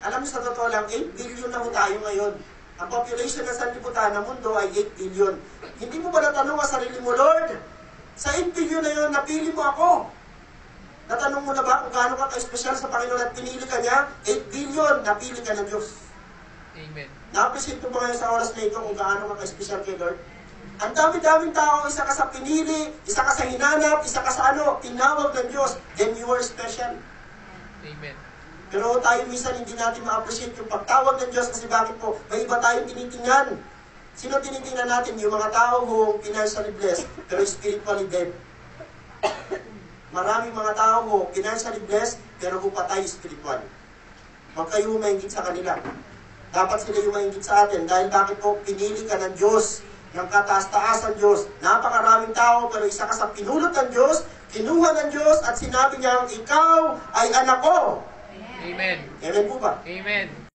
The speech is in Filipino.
Alam niyo sa totoo lang, 8 billion na ho tayo ngayon. Ang population ng sanlibutan ng mundo ay 8 billion. Hindi mo ba natanong ang sarili mo, Lord? Sa 8 billion na yun, napili mo ako. Natanong mo na ba kung gaano ka ka-espesyal sa Panginoon at pinili ka niya? 8 billion, napili ka ng Diyos. Amen. Na-appreciate mo ba ngayon sa oras na ito kung gaano ka ka-espesyal kay Lord? Ang dami-daming tao, isa ka sa pinili, isa ka sa hinanap, isa ka sa tinawag ng Diyos, then you are special. Amen. Pero tayo minsan hindi natin ma-appreciate yung pagtawag ng Diyos kasi bakit po? May iba tayong tinitingnan. Sino tinitingnan natin? Yung mga tao who financially blessed, pero spiritually dead. Maraming mga tao who financially blessed, pero who patay spiritual. Huwag kayo humaingit sa kanila. Dapat sila yung maingit sa atin dahil bakit po? Pinili ka ng Diyos, ng kataas-taasan Diyos. Napakaraming tao, pero isa ka sa pinulot ng Diyos, kinuha ng Diyos, at sinabi niya, ikaw ay anak ko. Amen. Amen po ba? Amen.